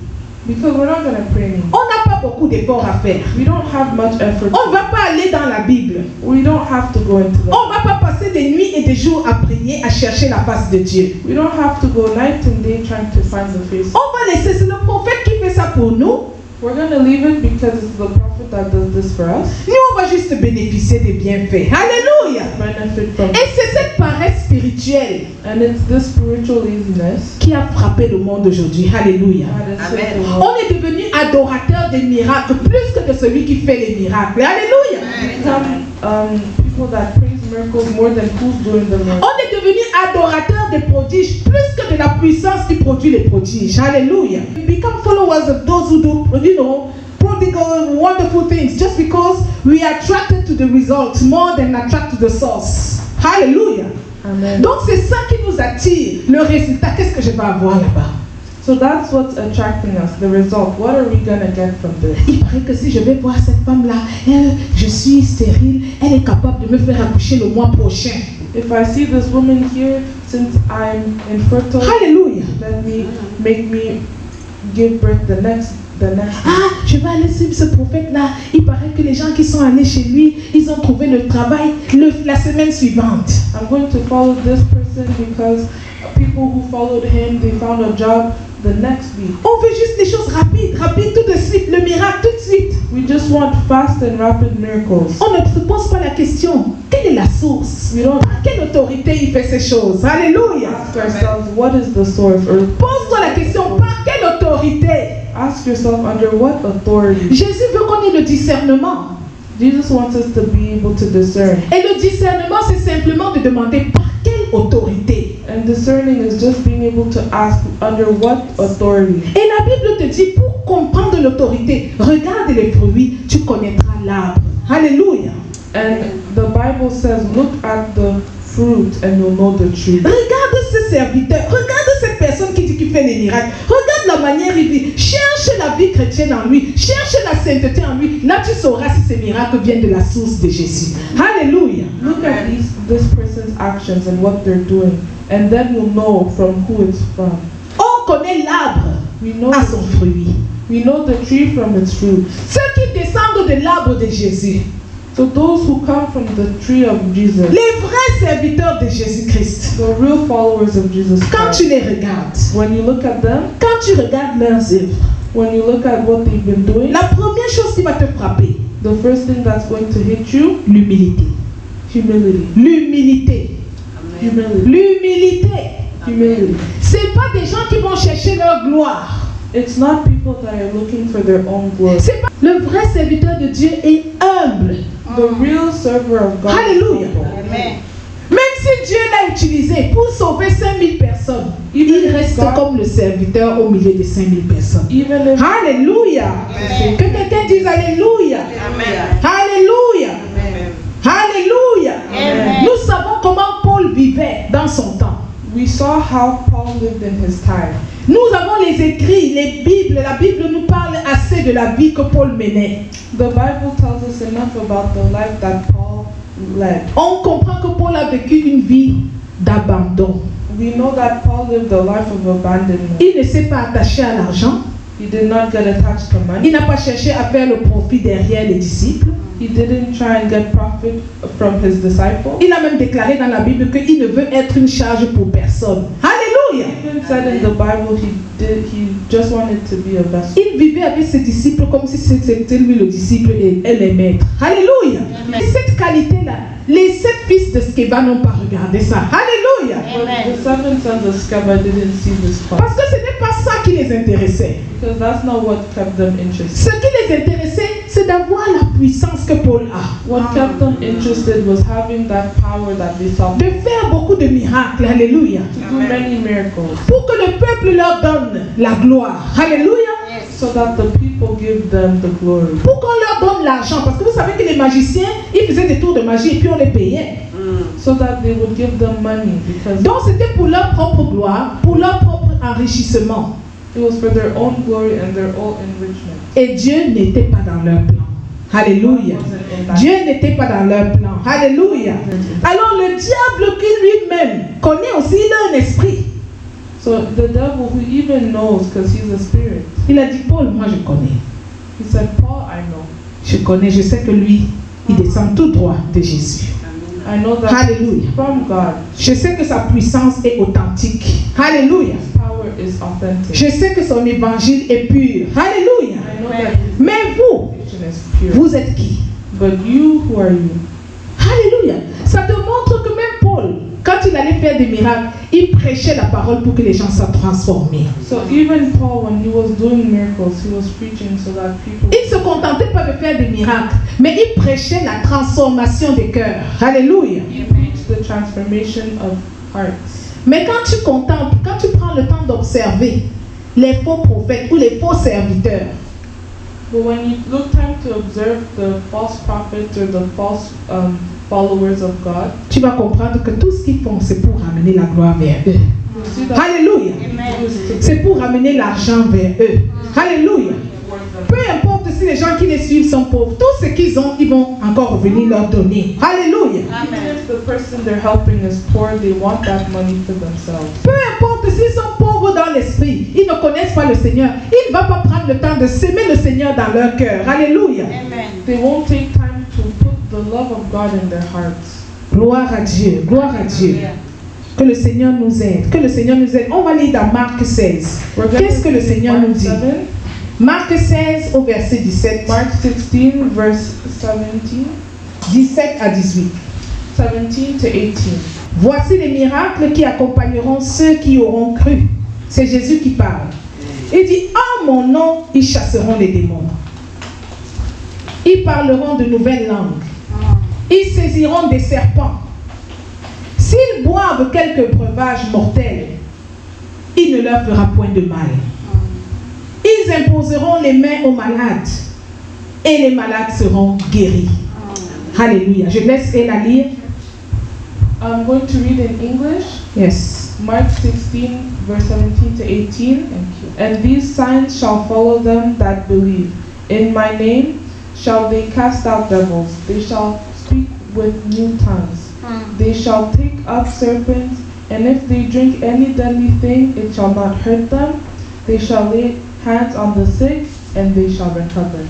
Because we're not going to pray anymore. On n'a pas beaucoup d'efforts à faire. We don't have much effort. On ne va pas aller dans la Bible. We don't have to go into On the. ne va pas passer des nuits et des jours à prier, à chercher la face de Dieu. We don't have to go night and day trying to find the face. On va laisser, c'est le prophète qui fait ça pour nous. We're going to leave it because it's the prophet that does this for us. Nous, on va juste bénéficier des bienfaits. Alléluia. Benefit from. Et c'est cette paresse spirituelle And it's this spiritual laziness qui a frappé le monde aujourd'hui. Alléluia. that has hit Amen. the world. On est devenu adorateur des miracles plus que de celui qui fait les miracles. Alléluia. Become people that praise miracles more than who's doing the miracles. On est devenu adorateur des prodiges plus que de la puissance qui produit les prodiges. Alléluia. We become followers of those who do, prodigal, wonderful things just because we are attracted to the results more than attracted to the source. Hallelujah. Amen. Donc c'est ça qui nous attire. Le résultat, qu'est-ce que je vais avoir là-bas? So that's what's attracting us, the result. What are we going to get from this? Il paraît que si je vais voir cette femme-là, je suis stérile, elle est capable de me faire accoucher le mois prochain. If I see this woman here, since I'm infertile, Hallelujah. let me make me give birth the next. Ah, je vais aller suivre ce prophète-là. Il paraît que les gens qui sont allés chez lui, ils ont trouvé le travail la semaine suivante. I'm going to follow this person because people who followed him, they found a job the next week. On veut juste des choses rapides, tout de suite, le miracle, tout just want fast and rapid miracles. On ne se pose pas la question, quelle est la source? We don't Par quelle autorité il fait ces choses? Alléluia. ask ourselves, what is the source? Or Pose-toi la question, par quelle autorité? ask yourself, under what authority? Jésus veut qu'on ait le discernement. Jesus wants us to be able to discern. Et le discernement, c'est simplement de demander par quelle autorité. And discerning is just being able to ask, under what authority? Et la Bible te dit, pour comprendre l'autorité, regarde les fruits, tu connaîtras l'arbre. Alléluia. And the Bible says, look at the fruit and you'll know the tree. Regarde ce serviteur, regarde cette personne qui dit qu'il fait les miracles. Regarde la manière il vit. Cherche la vie chrétienne en lui. Cherche la sainteté en lui. Là, tu sauras si ces miracles viennent de la source de Jésus. Alléluia. Look at this person's actions and what they're doing. And then you'll know from who it's from. On connaît l'arbre We know, à son fruit. we know the tree from its fruit. Ceux qui descendent de l'arbre de Jésus, So those who come from the tree of Jesus, les vrais serviteurs de Jésus-Christ, the real followers of Jesus quand Christ, tu les regardes, when you look at them, quand tu regardes leurs œuvres, when you look at what they've been doing, la première chose qui va te frapper, the first thing that's going to hit you, l'humilité. humility. L'humilité. Humility. L'humilité. Humility. C'est pas des gens qui vont chercher leur gloire. It's not people that are looking for their own glory. C'est pas... Le vrai serviteur de Dieu est humble. The real server of God is Hallelujah. humble. Amen. Même si Dieu l'a utilisé pour sauver 5000 personnes, il reste comme le serviteur au milieu de 5000 personnes. Even if Alléluia. Amen. Que quelqu'un dise Alléluia. Amen. Alléluia. Amen. Alléluia. Amen. Nous savons comment Paul vivait dans son temps. we saw how Paul lived in his time. Nous avons les écrits, les Bibles. La Bible nous parle assez de la vie que Paul menait. The Bible tells us enough about the life that Paul led. On comprend que Paul a vécu une vie d'abandon. We know that Paul lived a life of abandonment. Il ne s'est pas attaché à l'argent. He did not get attached to money. Il n'a pas cherché à faire le profit derrière les disciples. He didn't try and get profit from his disciples. Il a même déclaré dans la Bible qu'il ne veut être une charge pour personne. Alléluia. He even said in the Bible he just wanted to be a vessel. Il vivait avec ses disciples comme si c'était lui le disciple et elle les maîtres. Alléluia. Amen. Et cette qualité-là, les 7 fils de Sceva n'ont pas regardé ça. Alléluia. Amen. The 7 sons of Sceva didn't see this part Parce que ce n'est pas ça qui les intéressait. because that's not what kept them interested. Ce qui les intéressait, c'est d'avoir la puissance que Paul a. What kept them interested was having that power that they saw De faire beaucoup de miracles. Alléluia. to do many miracles, Pour que le peuple leur donne la gloire. Alléluia. so that the people give them the glory. Pour qu'on leur donne l'argent. Parce que vous savez que les magiciens, ils faisaient des tours de magie et puis on les payait. So that they would give them money because Donc c'était pour leur propre gloire, pour leur propre enrichissement. it was for their own glory and their own enrichment. Et Dieu n'était pas dans leur plan. Alléluia. Wasn't in that. Dieu n'était pas dans leur plan. Alléluia. Alors le diable qui lui-même connaît aussi, il a un esprit. So the devil, who even knows because he's a spirit, Il a dit, Paul, moi je connais. he said, Paul, I know. Je connais, je sais que lui, il descend tout droit de Jésus. I know that Alléluia. from God, Je sais que sa puissance est authentique. Alléluia. his power is authentic. Je sais que son évangile est pur. Alléluia. I know that his Mais vous, religion is pure. vous êtes qui? But you, who are you? Alléluia. Ça te montre que même Paul, quand il allait faire des miracles, il prêchait la parole pour que les gens soient transformés. So even Paul, when he was doing miracles, he was preaching so that people. Il ne se contentait pas de faire des miracles, mais il prêchait la transformation des cœurs. Alléluia. He preached the transformation of hearts. Mais quand tu contemples, quand tu prends le temps d'observer les faux prophètes ou les faux serviteurs, But when you look time to observe the false prophets or the false followers of God, tu vas comprendre que tout ce qu'ils font, c'est pour ramener la gloire vers eux. you see that Alléluia. it was to C'est pour ramener l'argent vers eux. Alléluia. towards them. Peu importe si les gens qui les suivent sont pauvres, tout ce qu'ils ont, ils vont encore venir leur donner. Alléluia. Even if the person they're helping is poor, they want that money for themselves. Peu importe s'ils sont pauvres dans l'esprit, ils ne connaissent pas le Seigneur, ils ne vont pas prendre le temps de s'aimer le Seigneur dans leur cœur. Alléluia. Amen. They won't take time to put the love of God in their hearts. Gloire à Dieu, gloire à Dieu. Que le Seigneur nous aide, que le Seigneur nous aide. On va lire dans Marc 16. We're going Qu'est-ce que le to read Seigneur Mark nous dit? 7. Marc 16 au verset 17. Mark 16, verse 17, 17 à 18. 17 to 18. Voici les miracles qui accompagneront ceux qui auront cru. C'est Jésus qui parle. Il dit, en mon nom, ils chasseront les démons. Ils parleront de nouvelles langues. Ils saisiront des serpents. S'ils boivent quelques breuvages mortels, il ne leur fera point de mal. Ils imposeront les mains aux malades et les malades seront guéris. Alléluia. Je laisse Ella lire. I'm going to read in English. Yes. Mark 16, verse 17 to 18. And these signs shall follow them that believe. In my name shall they cast out devils. They shall speak with new tongues. They shall take up serpents. And if they drink any deadly thing, it shall not hurt them. They shall lay hands on the sick, and they shall recover.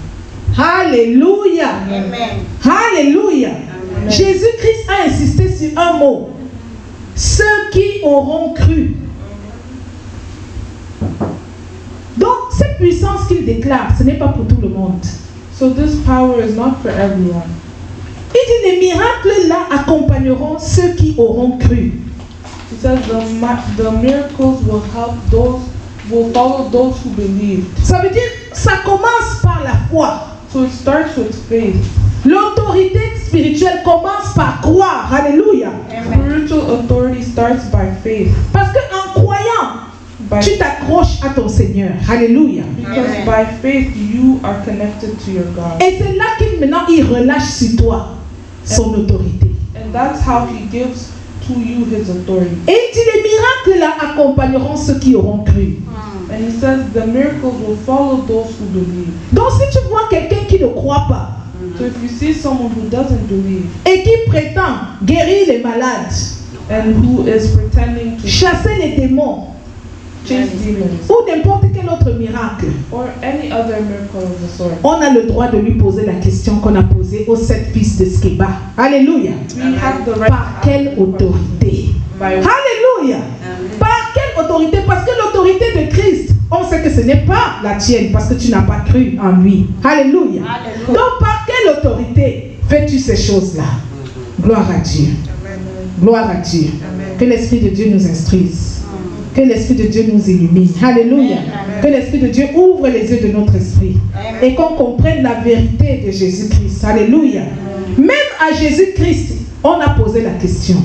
Alléluia. Amen. Alléluia. Jésus-Christ a insisté sur un mot. Ceux qui auront cru. Donc, cette puissance qu'il déclare, ce n'est pas pour tout le monde. So this power is not for everyone. Il dit, les miracles là accompagneront ceux qui auront cru. He says the miracles will help those, will follow those who believe. Ça veut dire, ça commence par la foi. So it starts with faith. L'autorité spirituelle commence par croire. Alléluia. Spiritual authority starts by faith. Parce qu'en croyant, tu t'accroches à ton Seigneur. Alléluia. Because by faith you are connected to your God. Et c'est là qu'il maintenant il relâche sur toi son autorité. And that's how he gives to you his authority. Et il dit, les miracles là accompagneront ceux qui auront cru. And he says the miracles will follow those who believe. Donc si tu vois quelqu'un qui ne croit pas So if you see someone who doesn't believe et qui prétend guérir les malades, and who is pretending to chasser les démons chase demons ou n'importe quel autre miracle, or any other miracle of the sort, on a le droit de lui poser la question qu'on a posée aux 7 fils de Sceva. Alléluia. we have the right Par quelle autorité? by Alléluia. Par quelle autorité? Parce que l'autorité de Christ, on sait que ce n'est pas la tienne parce que tu n'as pas cru en lui. Alléluia. Donc par quelle autorité fais-tu ces choses-là? Gloire à Dieu. Gloire à Dieu. Que l'Esprit de Dieu nous instruise. Que l'Esprit de Dieu nous illumine. Alléluia. Que l'Esprit de Dieu ouvre les yeux de notre esprit. Et qu'on comprenne la vérité de Jésus-Christ. Alléluia. Même à Jésus-Christ, on a posé la question.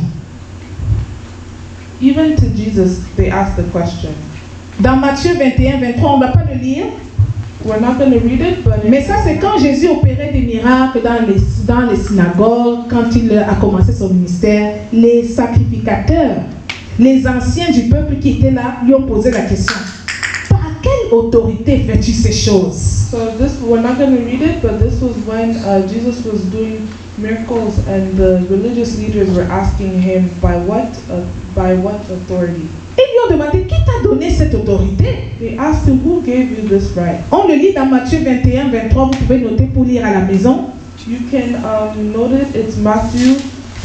even to Jesus they asked the question. Dans Matthieu 21, 23, on ne va pas le lire. We're not going to read it, but Mais ça, c'est quand Jésus opérait des miracles dans les synagogues, quand il a commencé son ministère. Les sacrificateurs, les anciens du peuple qui étaient là, lui ont posé la question. Par quelle autorité fais-tu ces choses? So this, we're not going to read it, but this was when Jesus was doing miracles and the religious leaders were asking him by what authority. Ils lui ont demandé, qui t'a donné cette autorité? They asked him, who gave you this right? On le lit dans Matthieu 21, 23, vous pouvez noter pour lire à la maison. You can note it, it's Matthew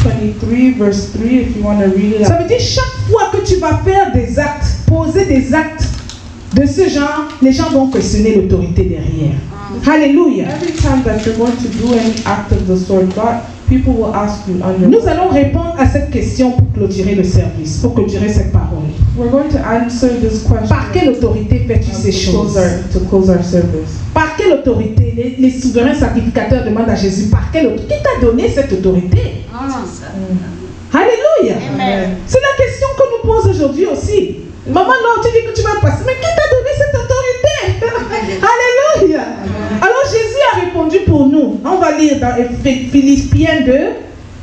23 verse 3 if you want to read it Ça out. veut dire chaque fois que tu vas faire des actes, poser des actes de ce genre, les gens vont questionner l'autorité derrière. Alléluia. Every time that you're going to do any act of the sort, God, people will ask you under. Nous allons répondre à cette question pour clôturer le service, pour clôturer cette parole. We're going to answer this question Par quelle autorité fais-tu ces choses? to close our service. Par quelle autorité? Les souverains sacrificateurs demandent à Jésus, par quelle autorité? Qui t'a donné cette autorité? Alléluia. Amen. C'est la question qu'on nous pose aujourd'hui aussi. Maman, non, tu dis que tu vas passer, mais qui t'a donné cette autorité? Alléluia. Alors Jésus a répondu pour nous. On va lire dans Philippiens 2,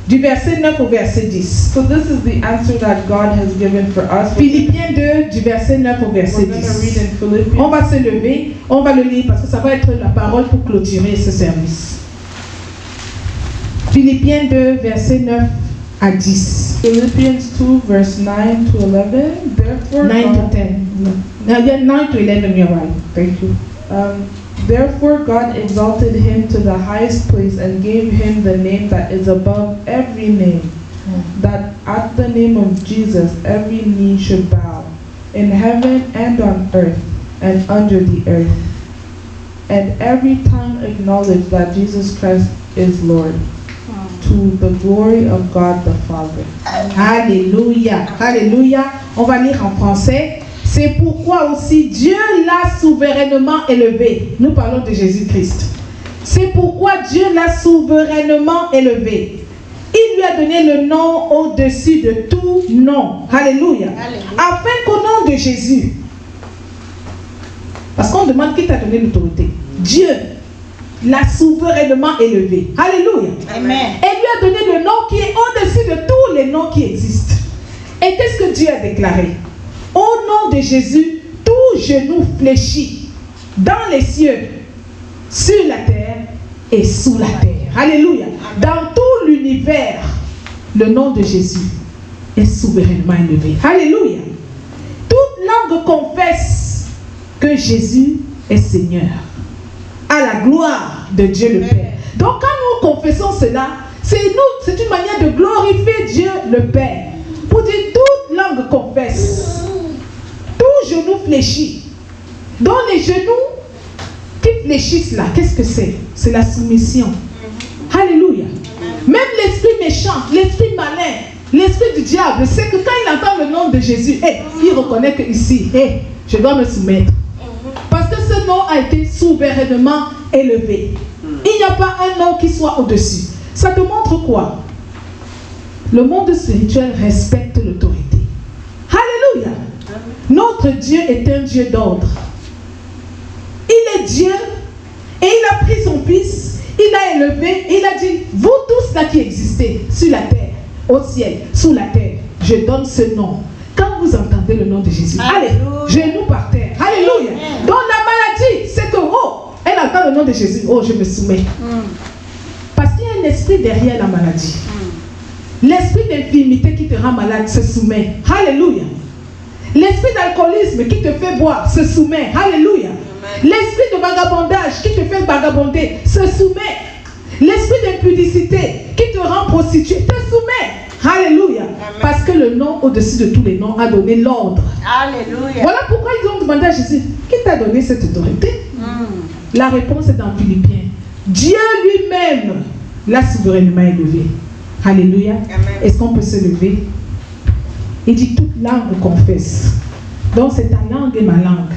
du verset 9 au verset 10. So this is the answer that God has given for us. Philippiens 2, du verset 9 au verset We're going to read 10. in Philippians. On va se lever, on va le lire parce que ça va être la parole pour clôturer ce service. Philippiens 2, verset 9 à 10. Philippians 2 verse 9 to 11. Therefore 9 God, to 10. No, yeah, 9 to 11, you're right. Thank you. Therefore God exalted him to the highest place and gave him the name that is above every name, that at the name of Jesus every knee should bow, in heaven and on earth and under the earth, and every tongue acknowledge that Jesus Christ is Lord, to the glory of God the Father. Alléluia, alléluia. On va lire en français. C'est pourquoi aussi Dieu l'a souverainement élevé. Nous parlons de Jésus-Christ. C'est pourquoi Dieu l'a souverainement élevé. Il lui a donné le nom au-dessus de tout nom. Alléluia. Afin qu'au nom de Jésus, parce qu'on demande qui t'a donné l'autorité. Dieu l'a souverainement élevé. Alléluia. Amen. Et lui a donné le nom qui est au-dessus de tous les noms qui existent. Et qu'est-ce que Dieu a déclaré? Au nom de Jésus, tout genou fléchit dans les cieux, sur la terre et sous la terre. Alléluia. Dans tout l'univers, le nom de Jésus est souverainement élevé. Alléluia. Toute langue confesse que Jésus est Seigneur, à la gloire de Dieu le Père. Donc quand nous confessons cela, c'est une manière de glorifier Dieu le Père. Pour dire toute langue confesse, tout genou fléchit. Donc les genoux qui fléchissent là, qu'est-ce que c'est? C'est la soumission. Alléluia. Même l'esprit méchant, l'esprit malin, l'esprit du diable, c'est que quand il entend le nom de Jésus, il reconnaît que ici, je dois me soumettre. Parce que ce nom a été souverainement élevé. Il n'y a pas un nom qui soit au-dessus. Ça te montre quoi? Le monde spirituel respecte l'autorité. Alléluia. Notre Dieu est un Dieu d'ordre. Il est Dieu et il a pris son fils, il l'a élevé et il a dit, vous tous là qui existez sur la terre, au ciel, sous la terre, je donne ce nom. Quand vous entendez le nom de Jésus, allez, genoux par terre. Alléluia. Donc la maladie, c'est que, elle entend le nom de Jésus, je me soumets. Parce qu'il y a un esprit derrière la maladie. L'esprit d'infirmité qui te rend malade se soumet. Alléluia. L'esprit d'alcoolisme qui te fait boire se soumet. Alléluia. L'esprit de vagabondage qui te fait vagabonder se soumet. L'esprit d'impudicité qui te rend prostituée te soumet. Alléluia. Amen. Parce que le nom au-dessus de tous les noms a donné l'ordre. Alléluia. Voilà pourquoi ils ont demandé à Jésus, qui t'a donné cette autorité? La réponse est dans Philippiens. Dieu lui-même l'a souverainement élevé. Alléluia. Est-ce qu'on peut se lever? Il dit toute langue confesse. Donc c'est ta langue et ma langue.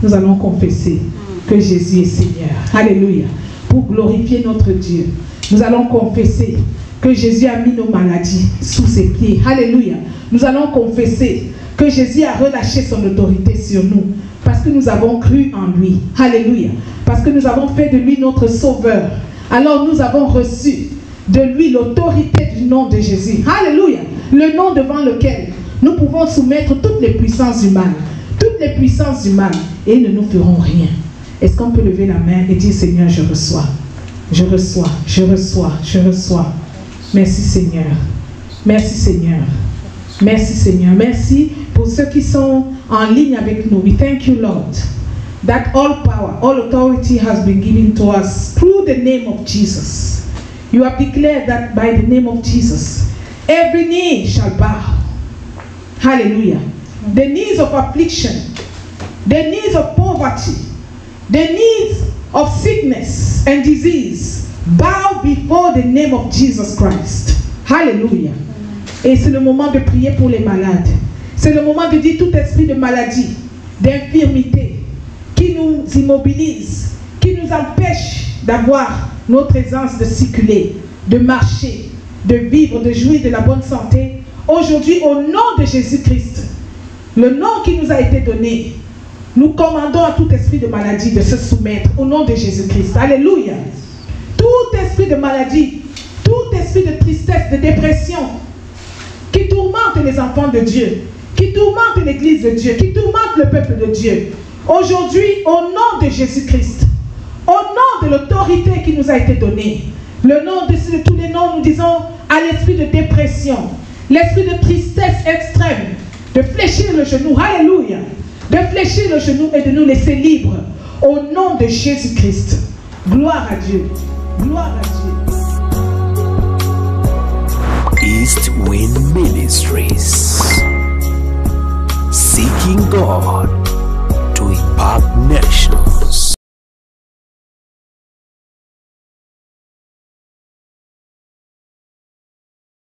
Nous allons confesser que Jésus est Seigneur. Alléluia. Pour glorifier notre Dieu. Nous allons confesser que Jésus a mis nos maladies sous ses pieds. Alléluia. Nous allons confesser que Jésus a relâché son autorité sur nous. Parce que nous avons cru en lui. Alléluia. Parce que nous avons fait de lui notre sauveur. Alors nous avons reçu de lui l'autorité du nom de Jésus. Alléluia. Le nom devant lequel nous pouvons soumettre toutes les puissances du mal. Toutes les puissances du mal. Et ils ne nous feront rien. Est-ce qu'on peut lever la main et dire, Seigneur, je reçois. Je reçois, je reçois, je reçois. Merci Seigneur. Merci Seigneur. Merci Seigneur. Merci pour ceux qui sont en ligne avec nous. We thank you, Lord, that all power, all authority has been given to us through the name of Jesus. You have declared that by the name of Jesus, every knee shall bow. Hallelujah. The knees of affliction, the knees of poverty, the knees of sickness and disease bow before the name of Jesus Christ. Hallelujah. Et c'est le moment de prier pour les malades. C'est le moment de dire tout esprit de maladie, d'infirmité, qui nous immobilise, qui nous empêche d'avoir notre aisance de circuler, de marcher, de vivre, de jouir de la bonne santé. Aujourd'hui, au nom de Jésus-Christ, le nom qui nous a été donné, nous commandons à tout esprit de maladie de se soumettre au nom de Jésus-Christ. Alléluia. Tout esprit de maladie, tout esprit de tristesse, de dépression, qui tourmente les enfants de Dieu, qui tourmente l'église de Dieu, qui tourmente le peuple de Dieu. Aujourd'hui, au nom de Jésus-Christ, au nom de l'autorité qui nous a été donnée, le nom de tous les noms, nous disons à l'esprit de dépression, l'esprit de tristesse extrême, de fléchir le genou, alléluia, de fléchir le genou et de nous laisser libres, au nom de Jésus-Christ. Gloire à Dieu, gloire à Dieu. East Wind Ministries, seeking God to impact nations.